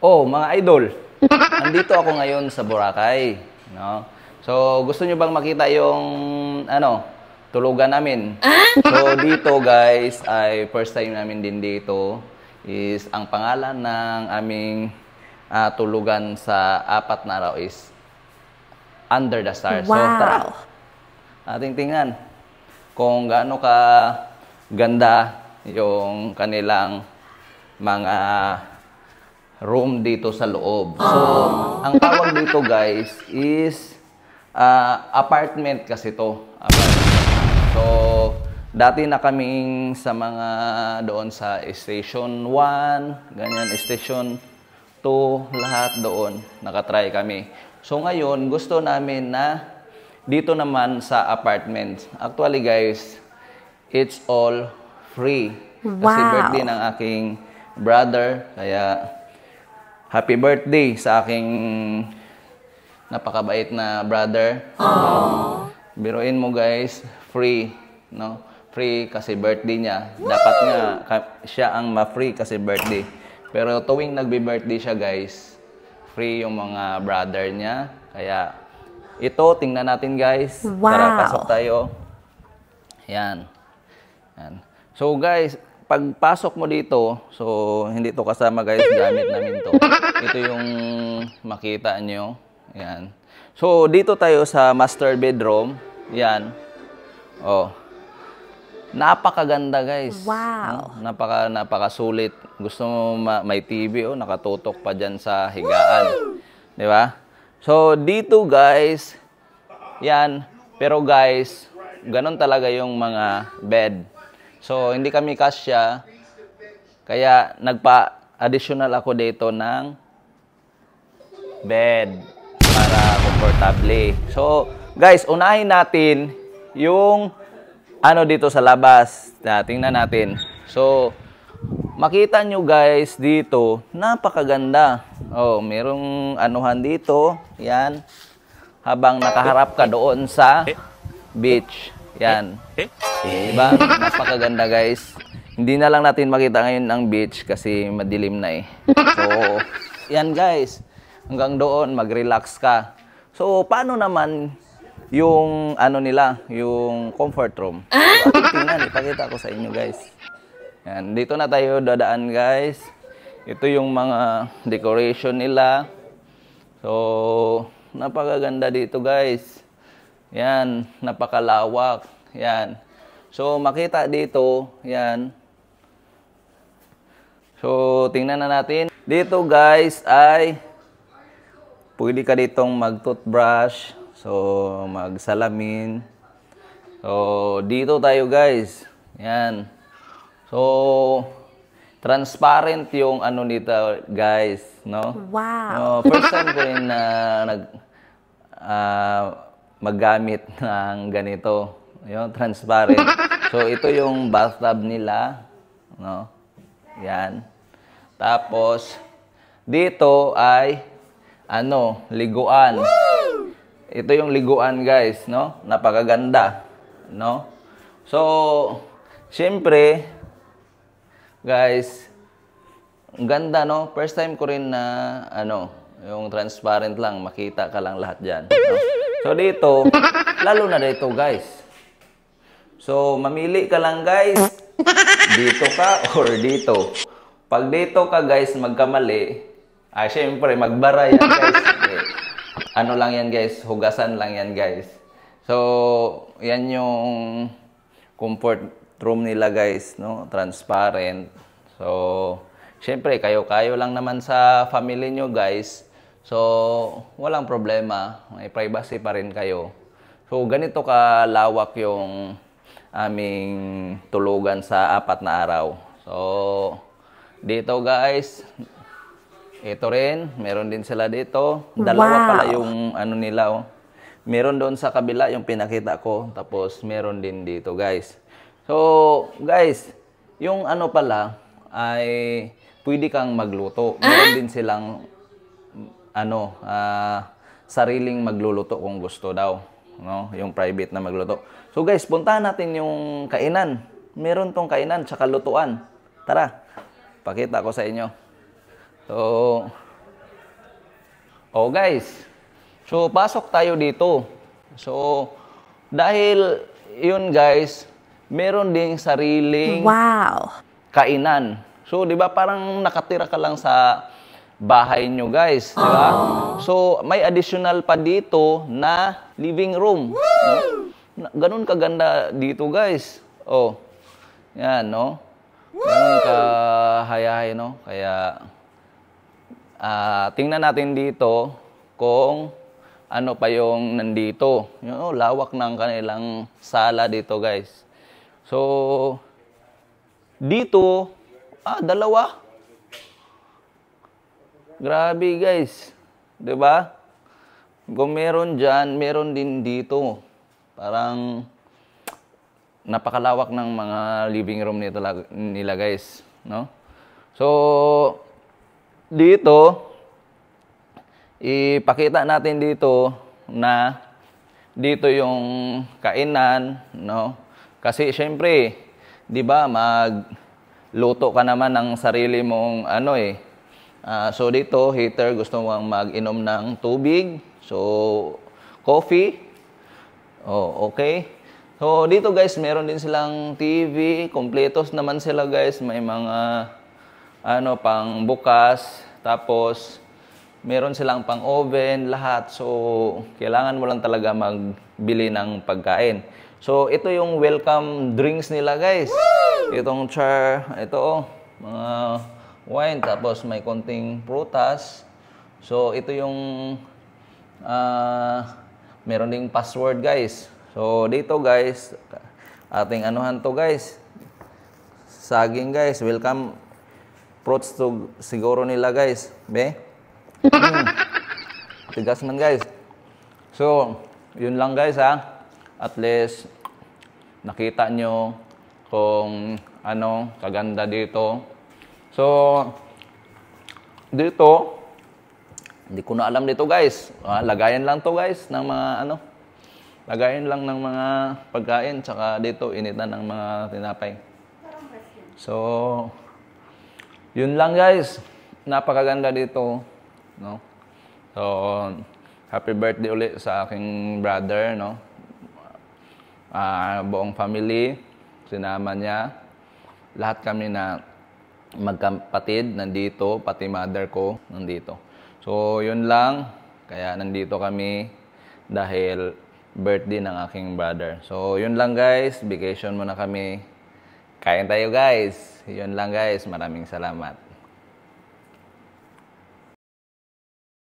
Oh, mga idol, andito ako ngayon sa Boracay, no? So, gusto nyo bang makita yung, tulugan namin? So, dito guys, ay first time namin din dito, is ang pangalan ng aming tulugan sa 4 na araw is Under the Stars. Wow. So, tara, ating tingnan kung gaano ka ganda yung kanilang mga room dito sa loob. So, ang tawag dito guys is apartment kasi to. Apartment. So, dati na kaming sa mga doon sa Station 1, ganyan, Station 2, lahat doon. Nakatry kami. So, ngayon, gusto namin na dito naman sa apartment. Actually guys, it's all free. Kasi Wow. birthday ng aking brother. Kaya, happy birthday sa aking napakabait na brother. Biruin mo guys, free, no? Free kasi birthday niya. Dapat nga siya ang ma-free kasi birthday. Pero tuwing nagbe-birthday siya guys, free yung mga brother niya. Kaya ito, tingnan natin guys. Wow. Tara, pasok tayo. Yan. Yan. So guys, pagpasok mo dito, so hindi to kasama guys, gamit namin to. Ito yung makita nyo. Yan. So dito tayo sa master bedroom. Yan. Oh. Napakaganda guys. Wow. Napakasulit. Gusto mo may TV, oh, nakatutok pa dyan sa higaan. Di ba? So dito guys, yan. Pero guys, ganun talaga yung mga bed. So, hindi kami kasya, kaya nagpa-additional ako dito ng bed para komportable. So, guys, unahin natin yung dito sa labas. Tingnan natin. So, makita nyo guys dito, napakaganda. Oh, merong anuhan dito. Yan. Habang nakaharap ka doon sa beach. Yan. Diba? Napakaganda guys. Hindi na lang natin makita ngayon ang beach kasi madilim na eh. So, yan guys. Hanggang doon, mag-relax ka. So, paano naman yung nila, yung comfort room? So, tingnan, ipakita ko sa inyo guys. Yan. Dito na tayo dadaan guys. Ito yung mga decoration nila. So, napakaganda dito guys. Yan, napakalawak. Yan. So, makita dito, yan. So, tingnan na natin. Dito, guys, ay pwede ka ditong mag-toothbrush. So, magsalamin. So, dito tayo, guys. Yan. So, transparent yung nito, guys, no? Wow. First time ko rin na maggamit ng ganito, yung transparent. So ito yung bathtub nila, no? Yan. Tapos dito ay liguan. Ito yung liguan guys, no? Napakaganda, no? So syempre guys, ang ganda, no? First time ko rin na yung transparent lang, makita ka lang lahat diyan, no? So dito, lalo na dito guys. So mamili ka lang guys, dito ka or dito. Pag dito ka guys magkamali, syempre magbara yan guys. Lang yan guys, hugasan lang yan guys. So yan yung comfort room nila guys, no? Transparent. So syempre kayo-kayo lang naman sa family nyo guys. So, walang problema. May privacy pa rin kayo. So, ganito kalawak yung aming tulugan sa 4 na araw. So, dito guys, ito rin. Meron din sila dito. Dalawa pala yung nila. Oh. Meron doon sa kabila yung pinakita ko. Tapos, meron din dito guys. So, guys, yung pala ay pwede kang magluto. Meron din silang sariling magluluto kung gusto daw, no? Yung private na magluto. So guys, puntahan natin yung kainan. Meron tong kainan tsaka lutuan. Tara, pakita ko sa inyo. So, Oh guys, so pasok tayo dito. So, dahil yun guys, meron ding sariling kainan. So, di ba parang nakatira ka lang sa bahay nyo guys, di ba? So, may additional pa dito na living room. No? Ganun kaganda dito guys. Oh, yan, no? Ganun kahayahay, no? Kaya, tingnan natin dito kung ano pa yung nandito. Yung lawak ng kanilang sala dito, guys. So, dito, dalawa. Grabe, guys. 'Di ba? Kung meron dyan, meron din dito. Parang napakalawak ng mga living room nila, guys. No? So, dito, ipakita natin dito na dito yung kainan, no? Kasi syempre, 'di ba, magluto ka naman ng sarili mong so dito, heater, gusto mong mag-inom ng tubig, so coffee. Oh, okay. So dito guys, meron din silang TV, kompletos naman sila guys, may mga pang bukas, tapos meron silang pang oven, lahat. So, kailangan mo lang talaga magbili ng pagkain. So, ito yung welcome drinks nila, guys. Itong ito mga wine, tapos may konting prutas. So, ito yung meron ding password, guys. So, dito, guys, ating anuhan to, guys. Saging, guys. Welcome fruits to siguro nila, guys. Be? Tigas man, guys. So, yun lang, guys, ha. At least, nakita nyo kung kaganda dito. So, dito, hindi ko na alam dito, guys. Lagayan lang to, guys, ng mga lagayan lang ng mga pagkain. Tsaka dito, initan ng mga tinapay. So, yun lang, guys. Napakaganda dito. No? So, happy birthday ulit sa aking brother, no? Buong family, sinama niya. Lahat kami na magkapatid nandito, pati mother ko nandito. So, yun lang. Kaya nandito kami dahil birthday ng aking brother. So, yun lang guys. Vacation muna kami. Kain tayo guys. Yun lang guys. Maraming salamat.